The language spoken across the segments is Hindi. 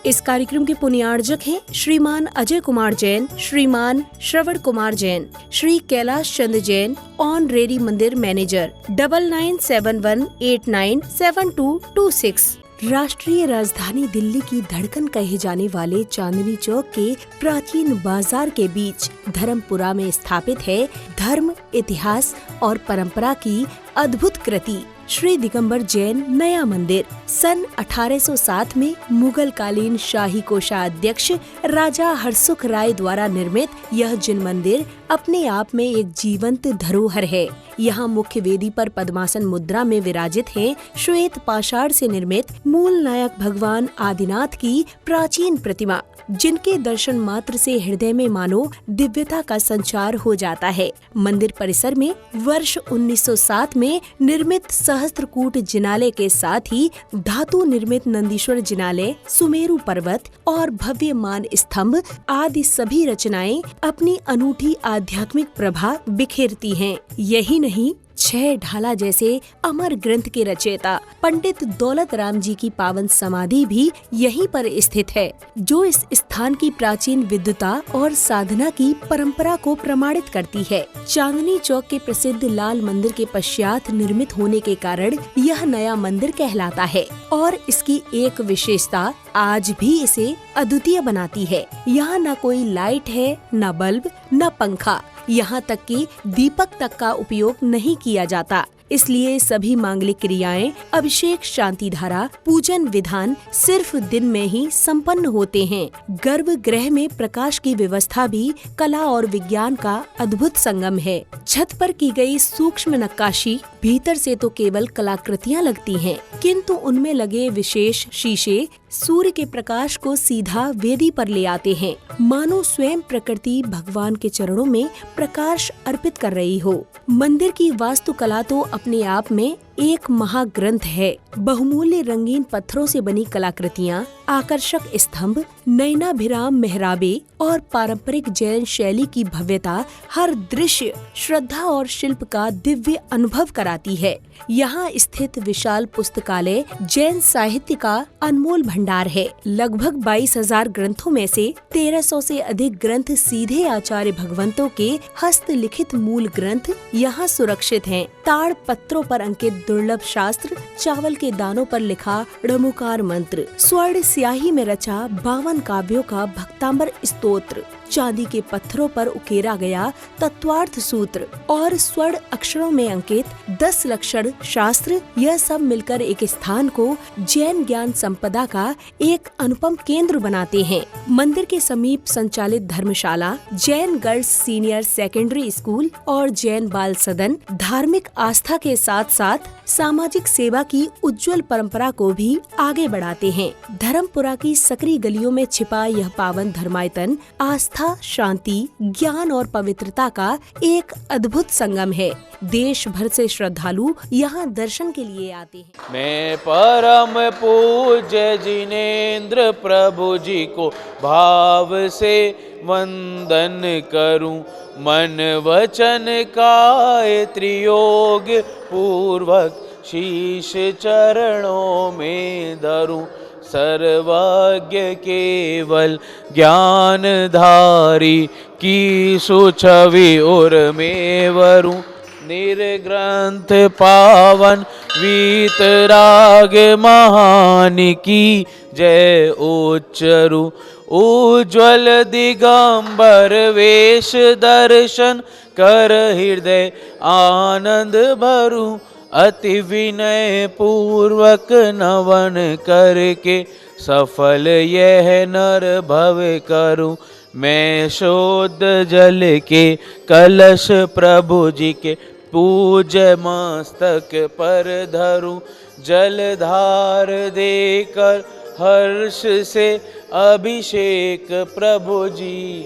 इस कार्यक्रम के पुण्यार्जक हैं श्रीमान अजय कुमार जैन, श्रीमान श्रवण कुमार जैन, श्री कैलाश चंद्र जैन, ऑनरेरी मंदिर मैनेजर, 9971897226। राष्ट्रीय राजधानी दिल्ली की धड़कन कहे जाने वाले चांदनी चौक के प्राचीन बाजार के बीच धर्मपुरा में स्थापित है धर्म, इतिहास और परंपरा की अद्भुत कृति श्री दिगंबर जैन नया मंदिर। सन 1807 में मुगल कालीन शाही कोषाध्यक्ष राजा हरसुख राय द्वारा निर्मित यह जिन मंदिर अपने आप में एक जीवंत धरोहर है। यहाँ मुख्य वेदी पर पद्मासन मुद्रा में विराजित हैं श्वेत पाषाण से निर्मित मूल नायक भगवान आदिनाथ की प्राचीन प्रतिमा, जिनके दर्शन मात्र से हृदय में मानो दिव्यता का संचार हो जाता है। मंदिर परिसर में वर्ष 1907 में निर्मित सहस्त्रकूट जिनालय के साथ ही धातु निर्मित नंदीश्वर जिनालय, सुमेरु पर्वत और भव्य मान स्तंभ आदि सभी रचनाएं अपनी अनूठी आध्यात्मिक प्रभा बिखेरती हैं। यही नहीं, 6 ढाला जैसे अमर ग्रंथ के रचयिता पंडित दौलत राम जी की पावन समाधि भी यहीं पर स्थित है, जो इस स्थान की प्राचीन विद्वता और साधना की परंपरा को प्रमाणित करती है। चांदनी चौक के प्रसिद्ध लाल मंदिर के पश्चात निर्मित होने के कारण यह नया मंदिर कहलाता है और इसकी एक विशेषता आज भी इसे अद्वितीय बनाती है। यहाँ न कोई लाइट है, न बल्ब, न पंखा, यहाँ तक कि दीपक तक का उपयोग नहीं किया जाता। इसलिए सभी मांगलिक क्रियाएं, अभिषेक, शांति धारा, पूजन विधान सिर्फ दिन में ही संपन्न होते हैं। गर्भगृह में प्रकाश की व्यवस्था भी कला और विज्ञान का अद्भुत संगम है। छत पर की गई सूक्ष्म नक्काशी भीतर से तो केवल कलाकृतियां लगती हैं, किंतु उनमें लगे विशेष शीशे सूर्य के प्रकाश को सीधा वेदी पर ले आते हैं, मानो स्वयं प्रकृति भगवान के चरणों में प्रकाश अर्पित कर रही हो। मंदिर की वास्तुकला तो अपने आप में एक महाग्रंथ है। बहुमूल्य रंगीन पत्थरों से बनी कलाकृतियाँ, आकर्षक स्तंभ, नयनाभिराम मेहराबे और पारंपरिक जैन शैली की भव्यता हर दृश्य श्रद्धा और शिल्प का दिव्य अनुभव कराती है। यहाँ स्थित विशाल पुस्तकालय जैन साहित्य का अनमोल भंडार है। लगभग 22,000 ग्रंथों में से 1300 से अधिक ग्रंथ सीधे आचार्य भगवंतों के हस्तलिखित मूल ग्रंथ यहाँ सुरक्षित हैं। ताड़ पत्रों पर अंकित दुर्लभ शास्त्र, चावल के दानों पर लिखा णमुकार मंत्र, स्वर्ण स्याही में रचा 52 काव्यों का भक्तांबर स्तोत्र, चांदी के पत्थरों पर उकेरा गया तत्वार्थ सूत्र और स्वर्ण अक्षरों में अंकित 10 लक्षण शास्त्र, यह सब मिलकर एक स्थान को जैन ज्ञान संपदा का एक अनुपम केंद्र बनाते हैं। मंदिर के समीप संचालित धर्मशाला, Jain girls senior secondary school और जैन बाल सदन धार्मिक आस्था के साथ साथ सामाजिक सेवा की उज्जवल परंपरा को भी आगे बढ़ाते हैं। धर्मपुरा की सकरी गलियों में छिपा यह पावन धर्मायतन आस्था, शांति, ज्ञान और पवित्रता का एक अद्भुत संगम है। देश भर से श्रद्धालु यहाँ दर्शन के लिए आते हैं। मैं परम पूज्य जिनेंद्र प्रभु जी को भाव से वंदन करूं, मन वचन काय त्रियोग पूर्वक शीश चरणों में धरूं। सर्वज्ञ केवल ज्ञानधारी की सुछवि और में वरूं। निर्ग्रंथ पावन वीतराग महान की जय उच्चरु। उज्ज्वल दिगंबर वेश दर्शन कर हृदय आनंद भरूं। अति विनय पूर्वक नवन करके सफल यह नर भव करूं। मैं शुद्ध जल के कलश प्रभु जी के पूज्य मस्तक पर धरूं। जलधार देकर हर्ष से अभिषेक प्रभु जी।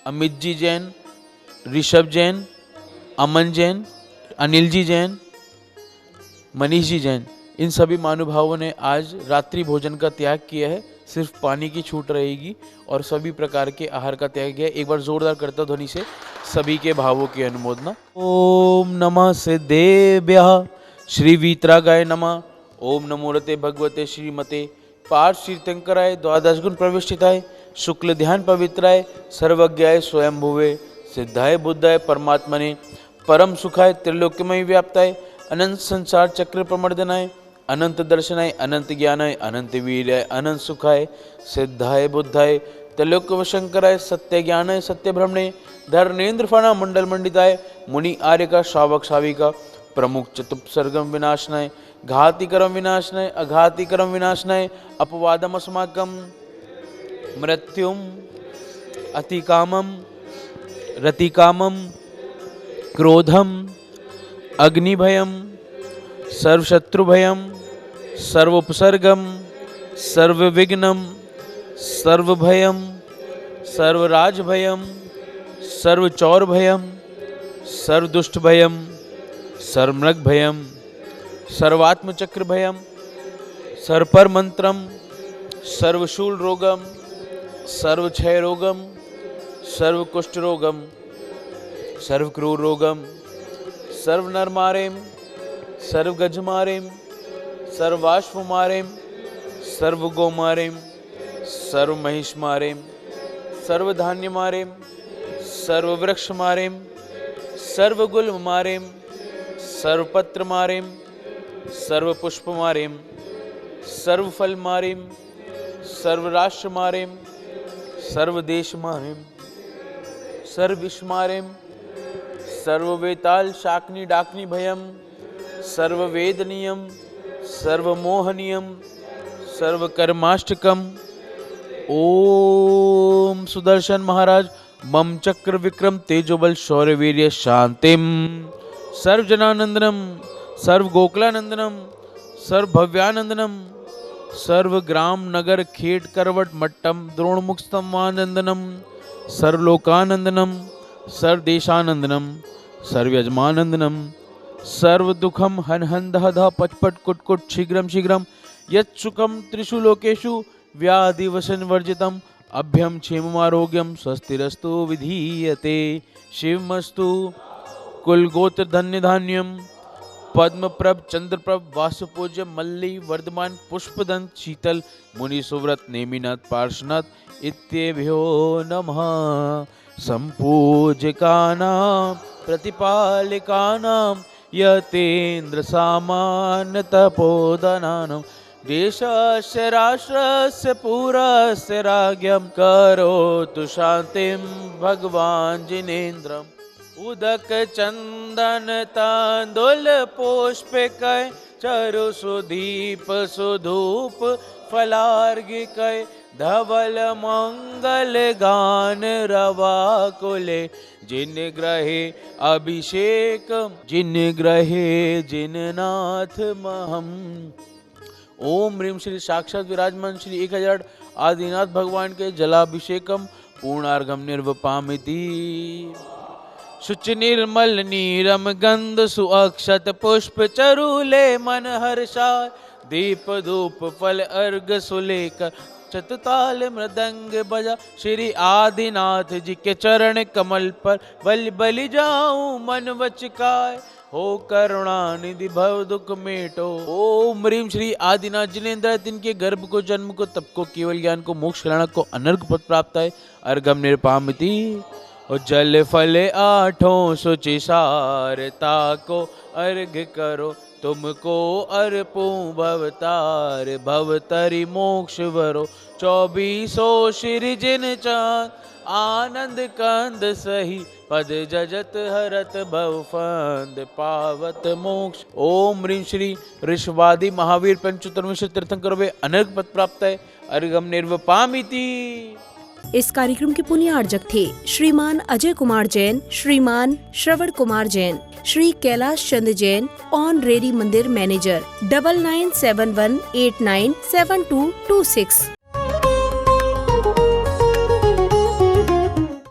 अमित जी जैन, ऋषभ जैन, अमन जैन, अनिल जी जैन, मनीष जी जैन, इन सभी महानुभावों ने आज रात्रि भोजन का त्याग किया है। सिर्फ पानी की छूट रहेगी और सभी प्रकार के आहार का त्याग किया है। एक बार जोरदार करता ध्वनि से सभी के भावों की अनुमोदना। ओम नमः सिद्धेभ्यः श्री वीतरागाय नमः। ओम नमो रते भगवते श्रीमते पार्थ तीर्थंकराय द्वादश गुण प्रविष्टिताय शुक्ल ध्यान पवित्राय सर्वज्ञाय स्वयंभुवे सिद्धाय बुद्धाय परमात्मने परम सुखाय त्रिलोक्यमय व्याप्ताय अनंत संसार चक्र प्रमर्दनाय अनंत दर्शनाय अनंत ज्ञानाय अनंत वीर्याय अनंत सुखाय सिद्धाय बुद्धाय त्रिलोक्यवशंकराय सत्य ज्ञानाय सत्य ब्रह्मणे धर्मेंद्र फणा मंडल मंडिताय मुनि आर्य का श्रावक शाविका प्रमुख चतुपसर्गम विनाशनाय घाति कर्म विनाशनाय अघाति कर्म विनाशनाय अपवादम अस्माकम मृत्युम अतिकामम रतिकामम क्रोधम अग्निभयम सर्वशत्रुभयम सर्वोपसर्गम सर्वविघ्नम सर्वभयम सर्वराजभयम सर्वचौरभयम सर्वदुष्टभयम सर्वमृगभयम सर्वात्मचक्रभयम सर्वपरमंत्रम सर्वशूल रोगम सर्वक्षय रोगम सर्वकुष्ठ रोगम सर्वक्रूर रोगम सर्वनरमारेम सर्वगजमारेम सर्वाश्वमारेम सर्वगोमारेम सर्वमहिषमारेम सर्वधान्यमारेम सर्ववृक्षमारेम सर्वगुल्ममारेम सर्वपत्रमारेम सर्वपुष्पमारेम सर्वफलमारेम सर्वराष्ट्रमारेम सर्वदेशमारेम सर्वविश्वमारेम सर्ववेताल शाकनी डाकनी भयम सर्ववेदनीयम सर्वमोहनीयम सर्वकर्माष्टकम। ओम सुदर्शन महाराज मम चक्र विक्रम तेजोबल शौर्य वीर्य शांतिम सर्वजनानंदनम सर्वगोकुलानंदनम सर्वभव्यानंदनम सर्वग्राम नगर खेट करवट मट्टम द्रोणमुख स्तंभानंदनम सर्वलोकानंदनम सर्वदेशानंदनम सर्वयजमानंदनम सर्वदुखम हन हन दह दह पचपट कुटकुट शीघ्रम शीघ्रम यत्सुखम त्रिषु लोकेषु व्याधिवसन वर्जितम अभ्यम क्षेममारोग्यम स्वस्तिरस्तु विधीयते शिवमस्तु कुलगोत्र धन्य धान्यम पद्मप्रभ चंद्रप्रभ वासुपूज्य मल्ली वर्धमान पुष्पदंत शीतल मुनि सुव्रत नेमिनाथ पार्श्वनाथ इत्येभ्यो नमः। संपूज्यकानां प्रतिपालिकानां यतेन्द्र सामान्य तपोधनानां देशस्य राष्ट्रस्य पुरस्य राज्ञं करोतु शान्तिं भगवान् जिनेन्द्रम् उदक चंदन तांदुल पुष्पिकय चरु सुदीप सुधूप फलार्घिकय धवल मंगल गान रवा कुले जिन ग्रहे अभिषेक जिन ग्रहे जिननाथ महम। ओम ह्रीं श्री साक्षात विराजमान श्री 1000 आदिनाथ भगवान के जलाभिषेकम पूर्णार्घम निर्वपामिति। शुचि निर्मल नीरम गंध सुअक्षत पुष्प चरूले मन हर्षाय दीप धूप फल अर्घ सुलेख चतुताल मृदंग बजा श्री आदिनाथ जी के चरण कमल पर बलि बलि जाऊं मन वचकाय हो करुणा निधि भव दुख मेटो। ओम ह्रीं श्री आदिनाथ जिनेन्द्र तिनके गर्भ को जन्म को तप को केवल ज्ञान को मोक्ष कल्याण को अनर्घ पद प्राप्त है अर्घम निरपामिति। और जल फल आठों शुचि सारता को अर्घ करो तुमको अर्पूं भवतार भवतरि मोक्ष वरो 24 श्री जिन चांद आनंद कंद सही पद जजत हरत भवफंद पावत मोक्ष। ओम ह्रीं श्री ऋषवादि महावीर पंचतुर्विंश तीर्थंकर वे अनर्घ पद प्राप्त है अर्घम निर्वपामिति। इस कार्यक्रम के पुण्यार्जक थे श्रीमान अजय कुमार जैन, श्रीमान श्रवण कुमार जैन, श्री कैलाश चंद्र जैन, ऑनरेरी मंदिर मैनेजर 9971897226।